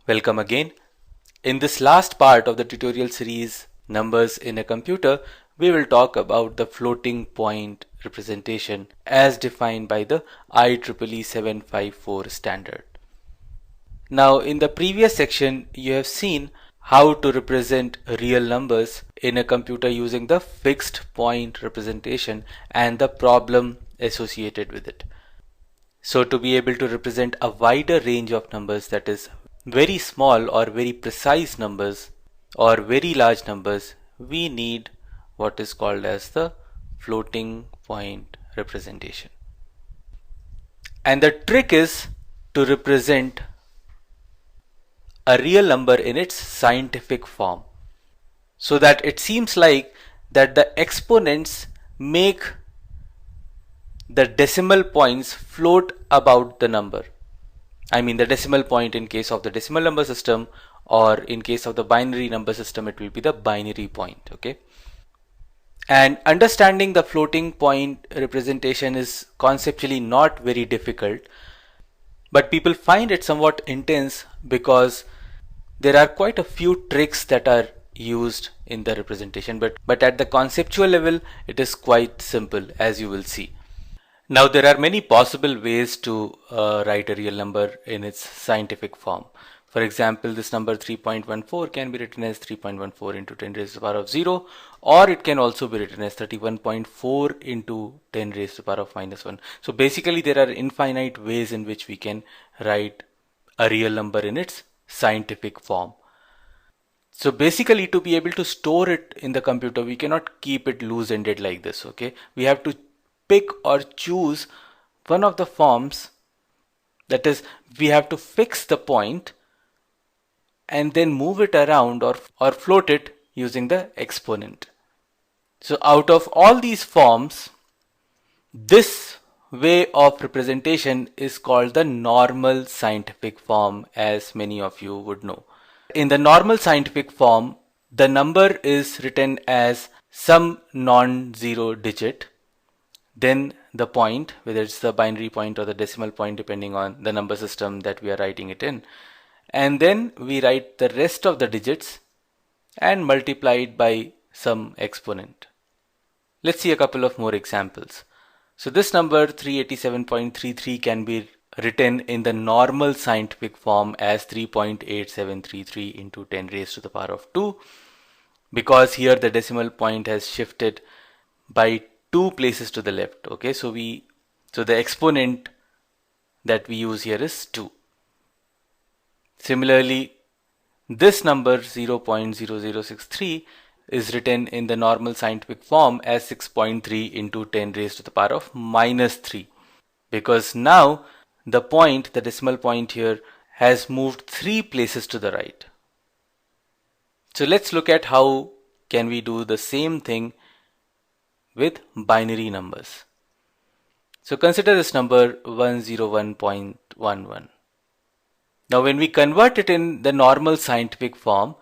Welcome again. In this last part of the tutorial series Numbers in a Computer, we will talk about the floating point representation as defined by the IEEE 754 standard. Now in the previous section you have seen how to represent real numbers in a computer using the fixed point representation and the problem associated with it. So to be able to represent a wider range of numbers, that is very small or very precise numbers or very large numbers, we need what is called as the floating point representation. And the trick is to represent a real number in its scientific form so that it seems like that the exponents make the decimal points float about the number. I mean the decimal point in case of the decimal number system, or in case of the binary number system it will be the binary point. Okay. And understanding the floating point representation is conceptually not very difficult, but people find it somewhat intense because there are quite a few tricks that are used in the representation, but at the conceptual level it is quite simple, as you will see. Now there are many possible ways to write a real number in its scientific form. For example, this number 3.14 can be written as 3.14 into 10 raised to the power of 0, or it can also be written as 31.4 into 10 raised to the power of minus 1. So basically there are infinite ways in which we can write a real number in its scientific form. So basically, to be able to store it in the computer, we cannot keep it loose-ended like this. Okay, we have to pick or choose one of the forms, that is, we have to fix the point and then move it around or float it using the exponent. So out of all these forms, this way of representation is called the normal scientific form, as many of you would know. In the normal scientific form, the number is written as some non-zero digit, then the point, whether it's the binary point or the decimal point depending on the number system that we are writing it in, and then we write the rest of the digits and multiply it by some exponent. Let's see a couple of more examples. So this number 387.33 can be written in the normal scientific form as 3.8733 into 10 raised to the power of 2, because here the decimal point has shifted by 2 places to the left. Okay, so the exponent that we use here is 2. Similarly, this number 0.0063 is written in the normal scientific form as 6.3 into 10 raised to the power of minus 3, because now the point, the decimal point here, has moved 3 places to the right. So let's look at how can we do the same thing with binary numbers. So consider this number 101.11. Now when we convert it in the normal scientific form,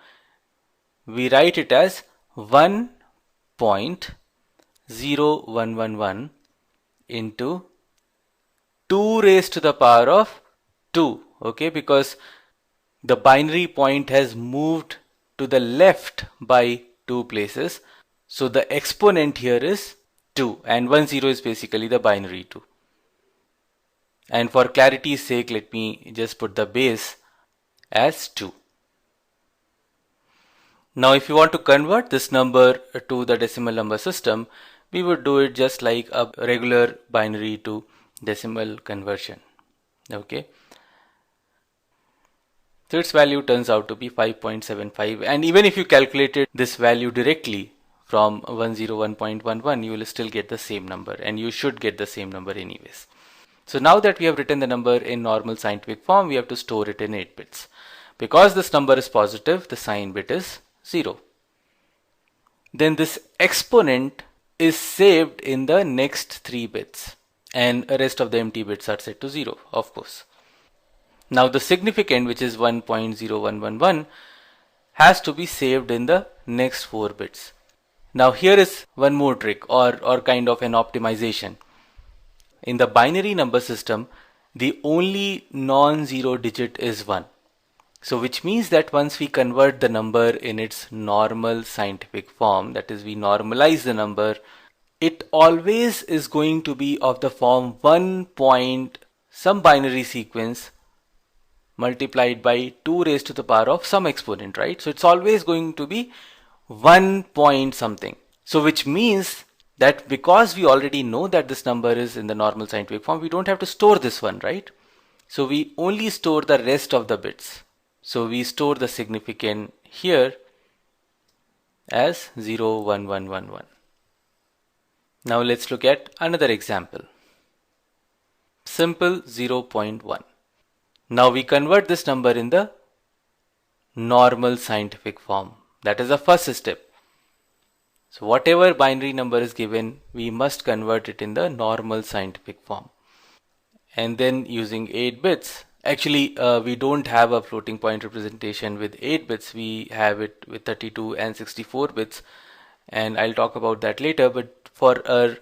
we write it as 1.0111 into 2 raised to the power of 2. Okay, because the binary point has moved to the left by 2 places. So the exponent here is 2, and 10 is basically the binary 2. And for clarity's sake, let me just put the base as 2. Now if you want to convert this number to the decimal number system, we would do it just like a regular binary to decimal conversion. Okay, so its value turns out to be 5.75, and even if you calculated this value directly from 101.11, you will still get the same number, and you should get the same number anyways. So now that we have written the number in normal scientific form, we have to store it in 8 bits. Because this number is positive, the sign bit is 0. Then this exponent is saved in the next 3 bits, and the rest of the empty bits are set to 0, of course. Now the significand, which is 1.0111, has to be saved in the next 4 bits. Now here is one more trick, or kind of an optimization. In the binary number system, the only non-zero digit is 1. So which means that once we convert the number in its normal scientific form, that is we normalize the number, it always is going to be of the form 1 point some binary sequence multiplied by 2 raised to the power of some exponent, right? So it's always going to be 1 point something. So which means that because we already know that this number is in the normal scientific form, we don't have to store this one, right? So we only store the rest of the bits. So we store the significand here as 0, 1, 1, 1, 1. Now let's look at another example. Simple 0.1. Now we convert this number in the normal scientific form. That is the first step. So whatever binary number is given, we must convert it in the normal scientific form. And then using 8 bits, actually we don't have a floating point representation with 8 bits, we have it with 32 and 64 bits, and I'll talk about that later, but for our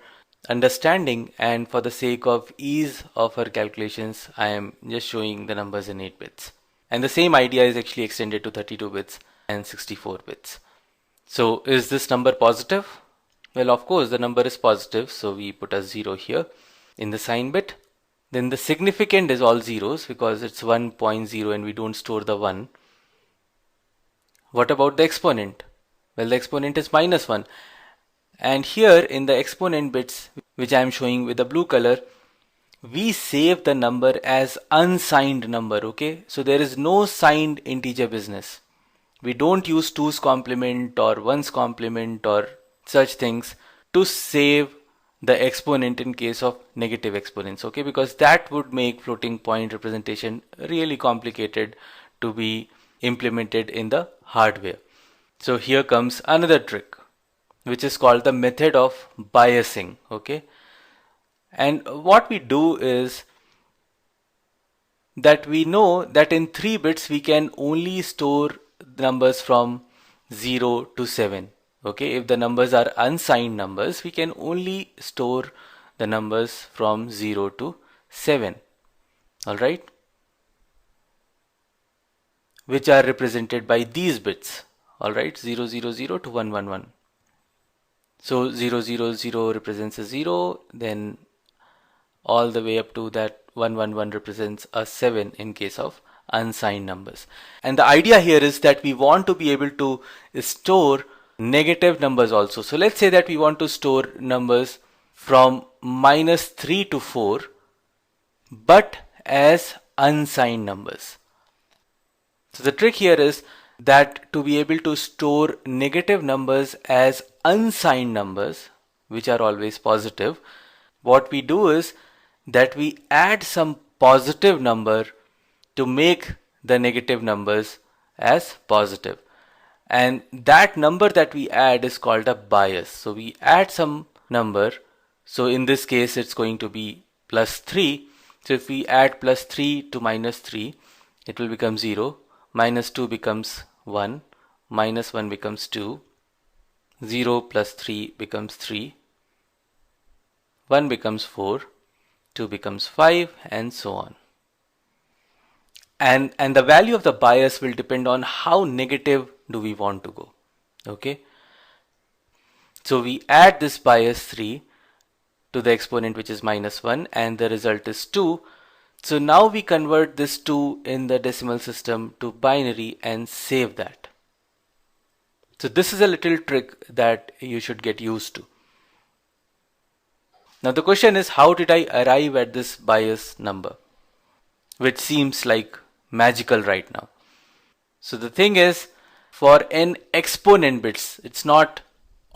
understanding and for the sake of ease of our calculations, I am just showing the numbers in 8 bits. And the same idea is actually extended to 32 bits and 64 bits. So is this number positive? Well, of course the number is positive, so we put a 0 here in the sign bit. Then the significand is all zeros because it's 1.0 and we don't store the 1. What about the exponent? Well, the exponent is -1. And here in the exponent bits, which I am showing with the blue color, we save the number as unsigned number, okay? So there is no signed integer business. We don't use 2's complement or 1's complement or such things to save the exponent in case of negative exponents, okay? Because that would make floating point representation really complicated to be implemented in the hardware. So here comes another trick, which is called the method of biasing, okay? And what we do is that we know that in 3 bits we can only store numbers from 0 to 7. Okay, if the numbers are unsigned numbers, we can only store the numbers from 0 to 7. Alright, which are represented by these bits. Alright, 0, 0, 0 to 1, 1, 1. So 0, 0, 0 represents a 0, then all the way up to that 1, 1, 1 represents a 7 in case of unsigned numbers. And the idea here is that we want to be able to store negative numbers also. So let's say that we want to store numbers from -3 to 4 but as unsigned numbers. So the trick here is that to be able to store negative numbers as unsigned numbers, which are always positive, what we do is that we add some positive number to make the negative numbers as positive. And that number that we add is called a bias. So we add some number. So in this case, it's going to be +3. So if we add +3 to -3, it will become 0. -2 becomes 1. -1 becomes 2. 0 plus 3 becomes 3. 1 becomes 4. 2 becomes 5, and so on. And the value of the bias will depend on how negative do we want to go. Okay, so we add this bias 3 to the exponent, which is -1, and the result is 2. So now we convert this 2 in the decimal system to binary and save that. So this is a little trick that you should get used to. Now the question is, how did I arrive at this bias number, which seems like magical right now? So the thing is, for n exponent bits, it's not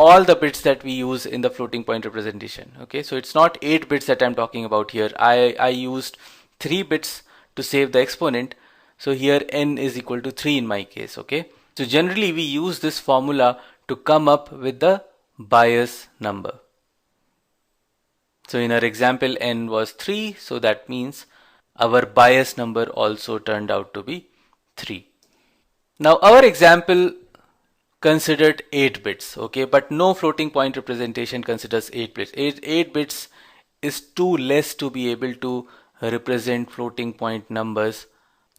all the bits that we use in the floating point representation. Okay, so it's not 8 bits that I'm talking about here. I used 3 bits to save the exponent. So here n is equal to 3 in my case. Okay, so generally we use this formula to come up with the bias number. So in our example, n was 3, so that means our bias number also turned out to be 3. Now our example considered 8 bits, okay, but no floating point representation considers 8 bits. 8 bits is too less to be able to represent floating point numbers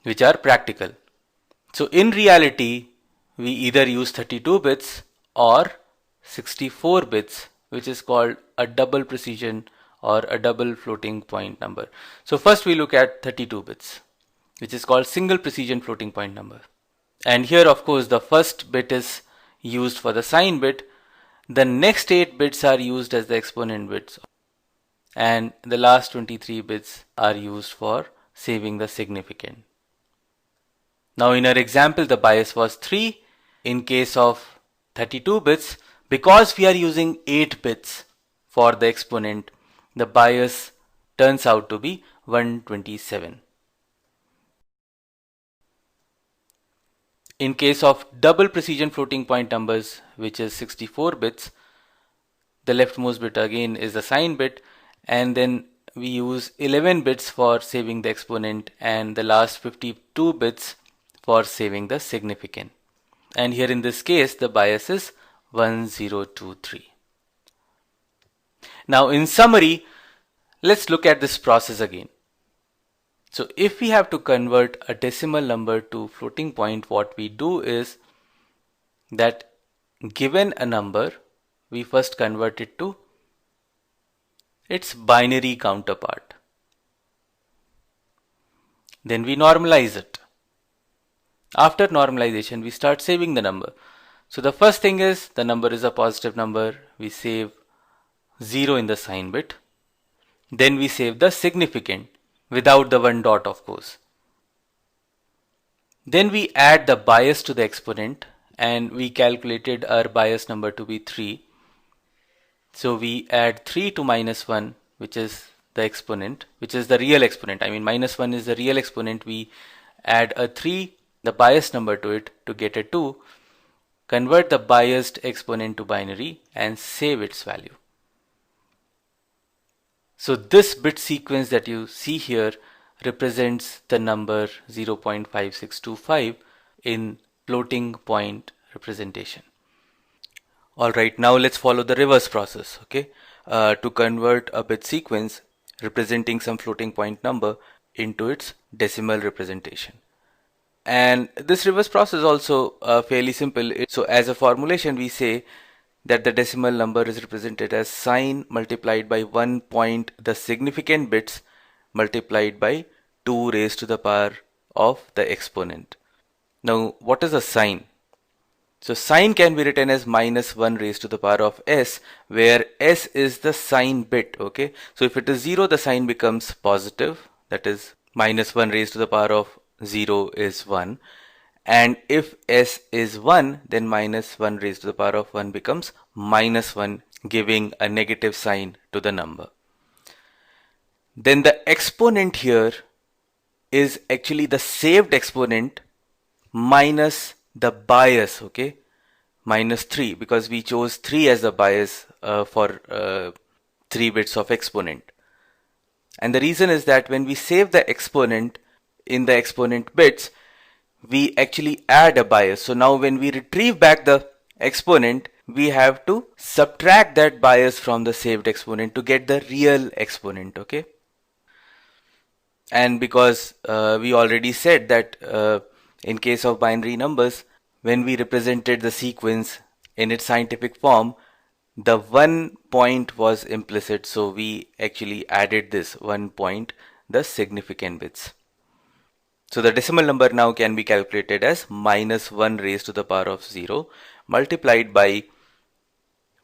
which are practical. So in reality, we either use 32 bits or 64 bits, which is called a double precision or a double floating point number. So first we look at 32 bits, which is called single precision floating point number. And here, of course, the first bit is used for the sign bit. The next 8 bits are used as the exponent bits, and the last 23 bits are used for saving the significand. Now in our example, the bias was 3. In case of 32 bits, because we are using 8 bits for the exponent, the bias turns out to be 127. In case of double precision floating point numbers, which is 64 bits, the leftmost bit again is the sign bit, and then we use 11 bits for saving the exponent and the last 52 bits for saving the significand. And here in this case, the bias is 1023. Now in summary, let's look at this process again. So if we have to convert a decimal number to floating point, what we do is that given a number, we first convert it to its binary counterpart. Then we normalize it. After normalization, we start saving the number. So the first thing is the number is a positive number. We save 0 in the sign bit. Then we save the significand without the 1 dot, of course. Then we add the bias to the exponent, and we calculated our bias number to be 3. So we add 3 to minus 1, which is the exponent, which is the real exponent. I mean, minus 1 is the real exponent. We add a 3, the bias number, to it to get a 2, convert the biased exponent to binary and save its value. So this bit sequence that you see here represents the number 0.5625 in floating point representation. Alright, now let's follow the reverse process, okay, to convert a bit sequence representing some floating point number into its decimal representation. And this reverse process is also fairly simple. So as a formulation, we say that the decimal number is represented as sign multiplied by 1 point the significand bits multiplied by 2 raised to the power of the exponent. Now, what is a sign? So sign can be written as minus 1 raised to the power of s, where s is the sign bit, okay? So if it is 0, the sign becomes positive, that is minus 1 raised to the power of 0 is 1. And if s is 1, then minus 1 raised to the power of 1 becomes minus 1, giving a negative sign to the number. Then the exponent here is actually the saved exponent minus the bias, okay, minus 3, because we chose 3 as the bias for 3 bits of exponent. And the reason is that when we save the exponent in the exponent bits, we actually add a bias. So now when we retrieve back the exponent, we have to subtract that bias from the saved exponent to get the real exponent, okay? And because we already said that in case of binary numbers, when we represented the sequence in its scientific form, the 1 point was implicit, so we actually added this 1 point, the significand bits. So the decimal number now can be calculated as minus 1 raised to the power of 0 multiplied by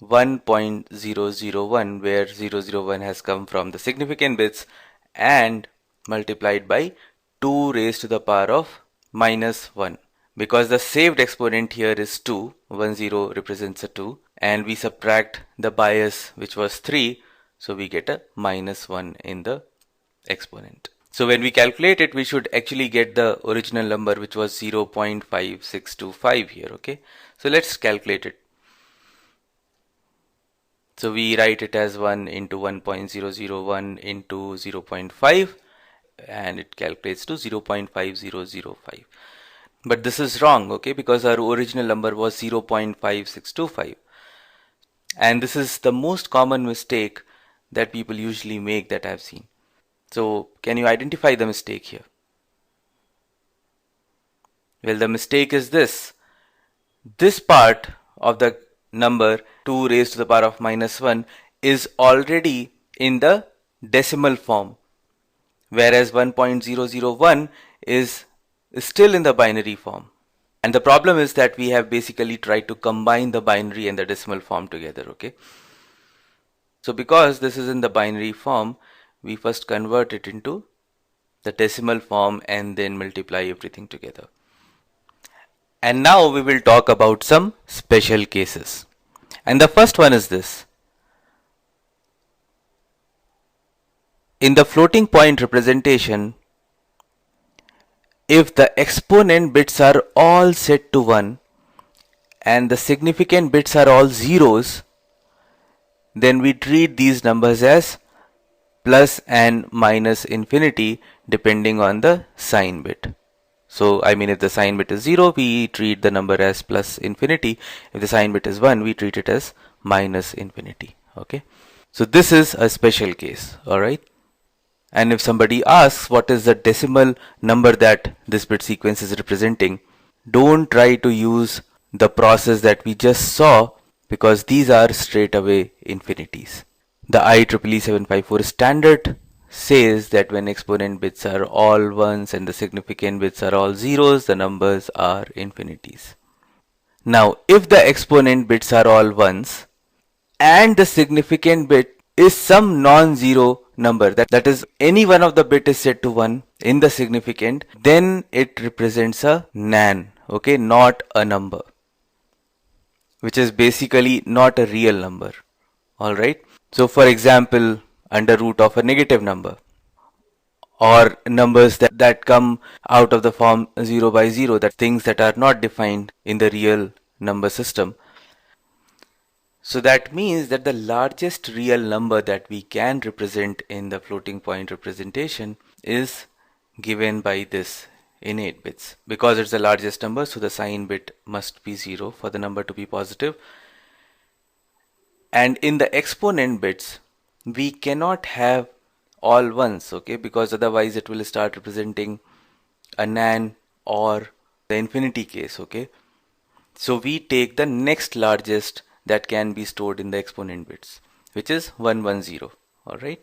1.001, where 001 has come from the significand bits, and multiplied by 2 raised to the power of minus 1. Because the saved exponent here is 2, 10 represents a 2, and we subtract the bias, which was 3, so we get a minus 1 in the exponent. So when we calculate it, we should actually get the original number, which was 0.5625 here, okay? So let's calculate it. So we write it as 1 into 1.001 into 0.5, and it calculates to 0.5005. But this is wrong, okay, because our original number was 0.5625. And this is the most common mistake that people usually make that I've seen. So can you identify the mistake here? Well, the mistake is this. This part of the number 2 raised to the power of minus 1 is already in the decimal form, whereas 1.001 is still in the binary form. And the problem is that we have basically tried to combine the binary and the decimal form together, okay? So because this is in the binary form, we first convert it into the decimal form and then multiply everything together. And now we will talk about some special cases. And the first one is this. In the floating point representation, if the exponent bits are all set to 1 and the significant bits are all zeros, then we treat these numbers as plus and minus infinity depending on the sign bit. So, I mean, if the sign bit is 0, we treat the number as plus infinity. If the sign bit is 1, we treat it as minus infinity. Okay. So, this is a special case. Alright. And if somebody asks what is the decimal number that this bit sequence is representing, don't try to use the process that we just saw, because these are straight away infinities. The IEEE 754 standard says that when exponent bits are all ones and the significant bits are all zeros, the numbers are infinities. Now, if the exponent bits are all ones and the significant bit is some non-zero number, that is any one of the bit is set to 1 in the significant, then it represents a nan, okay, not a number, which is basically not a real number. Alright. So for example, under root of a negative number, or numbers that come out of the form 0 by 0, that things that are not defined in the real number system. So that means that the largest real number that we can represent in the floating point representation is given by this in 8 bits. Because it's the largest number, so the sign bit must be 0 for the number to be positive. And in the exponent bits, we cannot have all ones, okay, because otherwise it will start representing a nan or the infinity case, okay. So we take the next largest that can be stored in the exponent bits, which is 110, alright.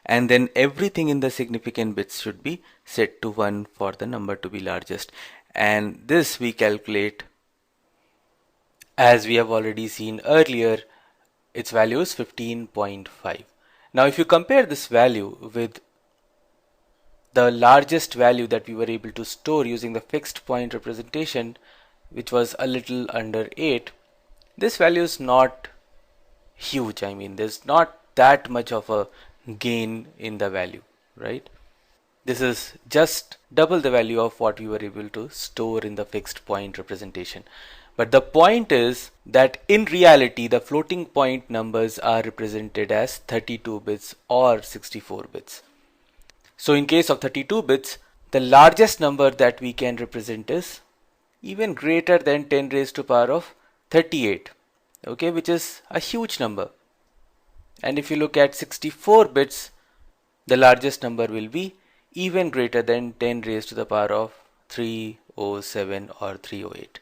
And then everything in the significant bits should be set to 1 for the number to be largest. And this we calculate, as we have already seen earlier, its value is 15.5. Now if you compare this value with the largest value that we were able to store using the fixed point representation, which was a little under 8, this value is not huge. I mean, there's not that much of a gain in the value, right? This is just double the value of what we were able to store in the fixed point representation. But the point is that in reality, the floating point numbers are represented as 32 bits or 64 bits. So in case of 32 bits, the largest number that we can represent is even greater than 10 raised to power of 38, okay, which is a huge number. And if you look at 64 bits, the largest number will be even greater than 10 raised to the power of 307 or 308.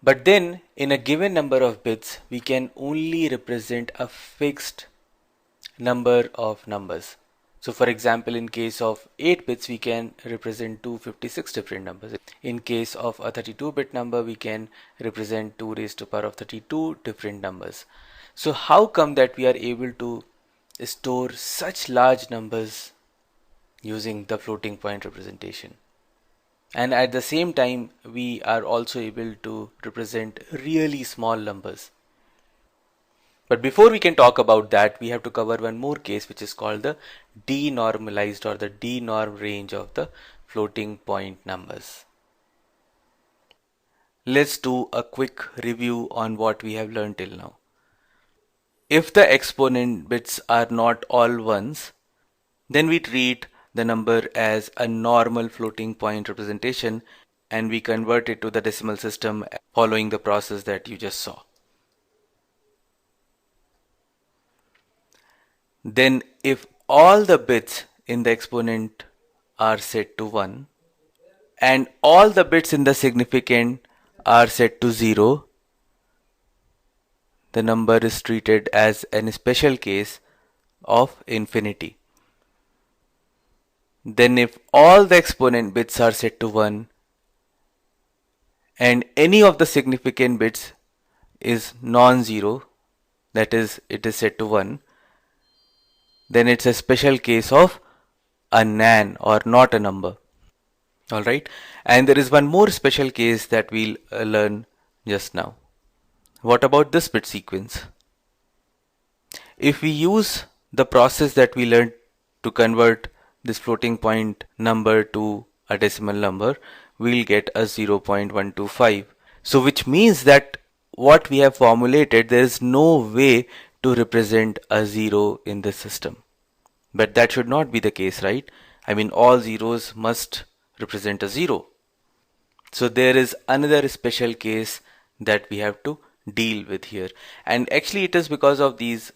But then in a given number of bits, we can only represent a fixed number of numbers. So for example, in case of 8 bits, we can represent 256 different numbers. In case of a 32-bit number, we can represent 2 raised to power of 32 different numbers. So how come that we are able to store such large numbers using the floating point representation? And at the same time, we are also able to represent really small numbers. But before we can talk about that, we have to cover one more case, which is called the denormalized or the denorm range of the floating point numbers. Let's do a quick review on what we have learned till now. If the exponent bits are not all ones, then we treat the number as a normal floating point representation and we convert it to the decimal system following the process that you just saw. Then if all the bits in the exponent are set to 1, and all the bits in the significand are set to 0, the number is treated as an special case of infinity. Then if all the exponent bits are set to 1 and any of the significant bits is non-zero, that is, it is set to 1, then it's a special case of a nan or not a number. Alright, and there is one more special case that we'll learn just now. What about this bit sequence? If we use the process that we learned to convert this floating point number to a decimal number, we'll get a 0.125. So which means that what we have formulated, there is no way to represent a 0 in this system. But that should not be the case, right? I mean, all zeros must represent a 0. So there is another special case that we have to deal with here, and actually it is because of these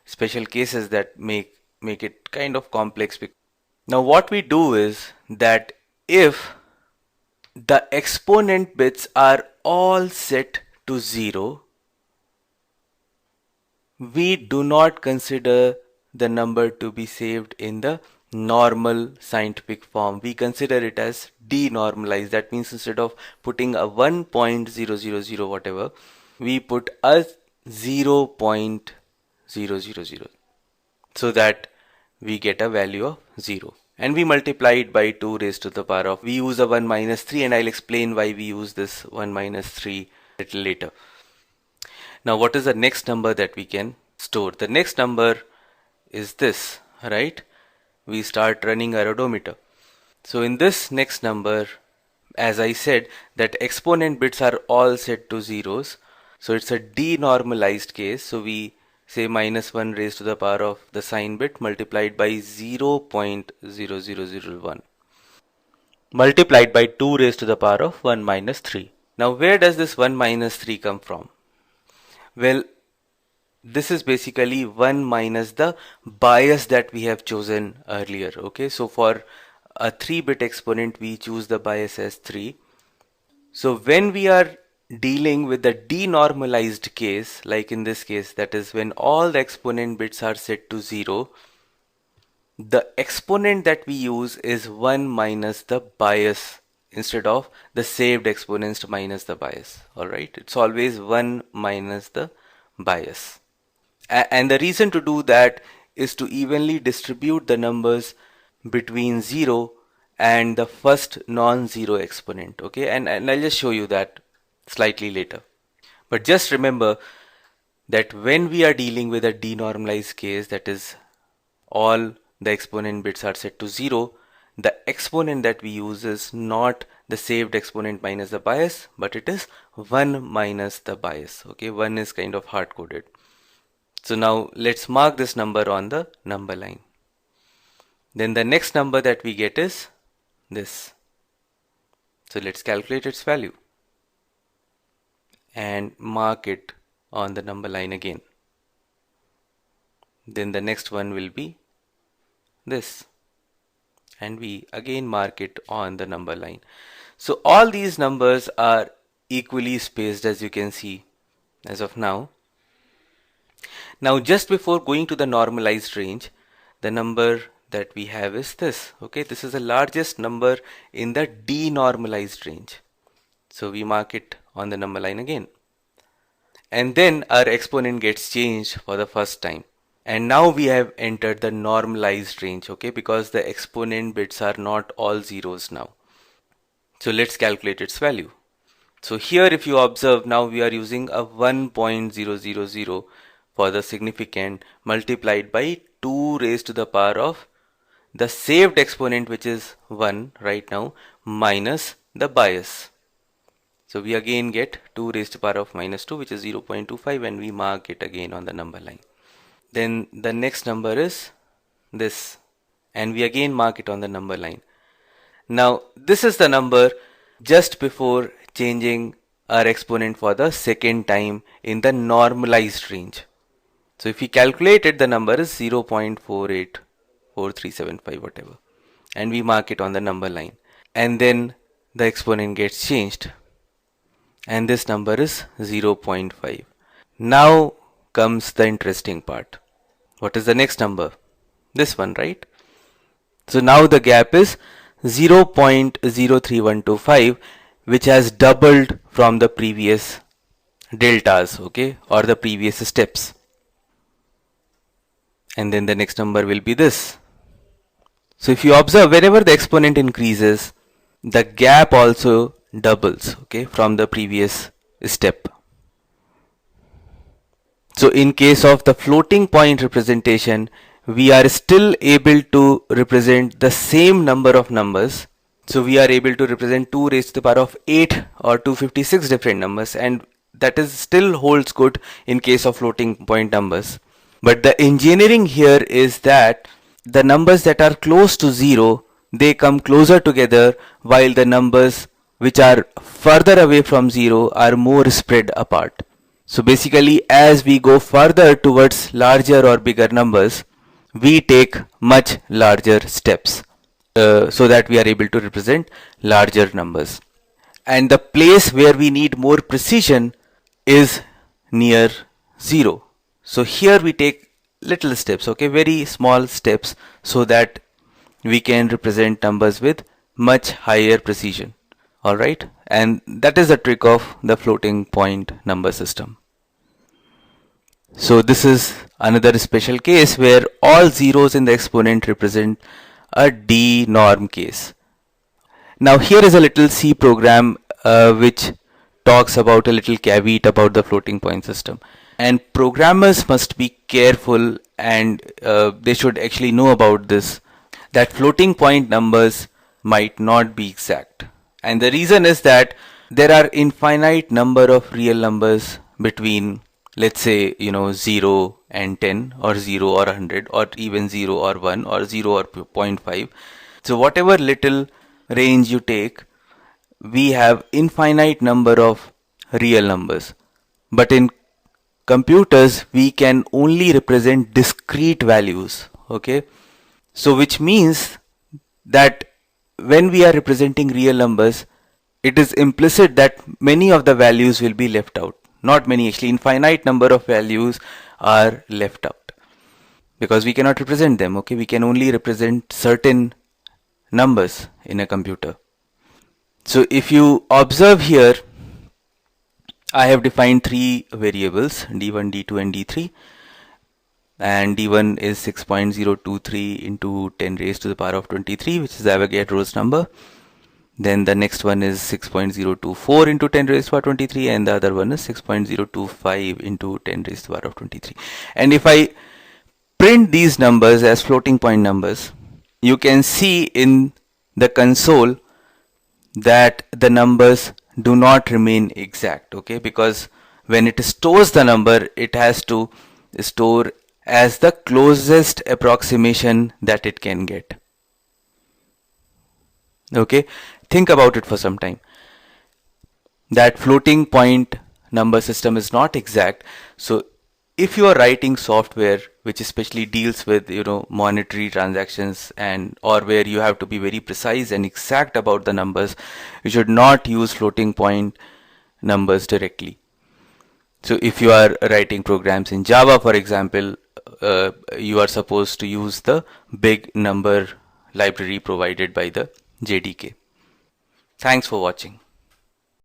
special cases that make it kind of complex. Now what we do is that if the exponent bits are all set to 0, we do not consider the number to be saved in the normal scientific form. We consider it as denormalized. That means instead of putting a 1.000 whatever, we put a 0.000 so that we get a value of 0. And we multiply it by 2 raised to the power of, we use a 1 minus 3, and I'll explain why we use this 1 minus 3 a little later. Now what is the next number that we can store? The next number is this, right? We start running our odometer. So in this next number, as I said, that exponent bits are all set to zeros. So it's a denormalized case. So we say minus 1 raised to the power of the sign bit multiplied by 0.0001 multiplied by 2 raised to the power of 1 minus 3. Now where does this 1 minus 3 come from? Well, this is basically 1 minus the bias that we have chosen earlier. Okay, so for a 3-bit exponent, we choose the bias as 3. So when we are dealing with the denormalized case, like in this case, that is when all the exponent bits are set to 0, the exponent that we use is 1 minus the bias instead of the saved exponents minus the bias. Alright, it's always 1 minus the bias. And the reason to do that is to evenly distribute the numbers between 0 and the first non-zero exponent. Okay, and I'll just show you that slightly later. But just remember that when we are dealing with a denormalized case, that is all the exponent bits are set to 0, the exponent that we use is not the saved exponent minus the bias, but it is 1 minus the bias. Okay, 1 is kind of hard coded. So now let's mark this number on the number line. Then the next number that we get is this. So let's calculate its value and mark it on the number line again. Then the next one will be this, and we again mark it on the number line. So all these numbers are equally spaced, as you can see as of now. Now just before going to the normalized range, the number that we have is this. Okay, this is the largest number in the denormalized range. So we mark it on the number line again. And then our exponent gets changed for the first time. And now we have entered the normalized range, okay, because the exponent bits are not all zeros now. So let's calculate its value. So here if you observe, now we are using a 1.000 for the significand multiplied by 2 raised to the power of the saved exponent, which is 1 right now, minus the bias. So we again get 2 raised to the power of minus 2, which is 0.25, and we mark it again on the number line. Then the next number is this, and we again mark it on the number line. Now this is the number just before changing our exponent for the second time in the normalized range. So if we calculate it, the number is 0.484375 whatever, and we mark it on the number line. and then the exponent gets changed, and this number is 0.5. Now comes the interesting part. What is the next number? This one, right? So now the gap is 0.03125, which has doubled from the previous deltas, okay, or the previous steps. And then the next number will be this. So if you observe, whenever the exponent increases, the gap also doubles, okay, from the previous step. So in case of the floating point representation, we are still able to represent the same number of numbers. So we are able to represent 2 raised to the power of 8 or 256 different numbers, and that is still holds good in case of floating point numbers. But the engineering here is that the numbers that are close to 0, they come closer together, while the numbers which are further away from 0 are more spread apart. So basically, as we go further towards larger or bigger numbers, we take much larger steps so that we are able to represent larger numbers. And the place where we need more precision is near 0. So here we take little steps, okay, very small steps, so that we can represent numbers with much higher precision. Alright, and that is the trick of the floating point number system. So this is another special case where all zeros in the exponent represent a D-norm case. Now here is a little C program which talks about a little caveat about the floating point system. And programmers must be careful, and they should actually know about this, that floating point numbers might not be exact. And the reason is that there are infinite number of real numbers between, let's say, 0 and 10, or 0 or 100, or even 0 or 1, or 0 or 0.5. So whatever little range you take, we have infinite number of real numbers. But in computers, we can only represent discrete values, okay? So which means that when we are representing real numbers, it is implicit that many of the values will be left out. Not many, actually, infinite number of values are left out because we cannot represent them, okay? We can only represent certain numbers in a computer. So if you observe here, I have defined 3 variables, d1, d2 and d3, and d1 is 6.023 into 10 raised to the power of 23, which is Avogadro's number. Then the next one is 6.024 into 10 raised to the power 23, and the other one is 6.025 into 10 raised to the power of 23. And if I print these numbers as floating point numbers, you can see in the console that the numbers do not remain exact, okay, because when it stores the number, it has to store as the closest approximation that it can get. Okay, think about it for some time. That floating point number system is not exact. So if you are writing software which especially deals with monetary transactions, and or where you have to be very precise and exact about the numbers, you should not use floating point numbers directly. So if you are writing programs in Java, for example, you are supposed to use the big number library provided by the JDK. Thanks for watching.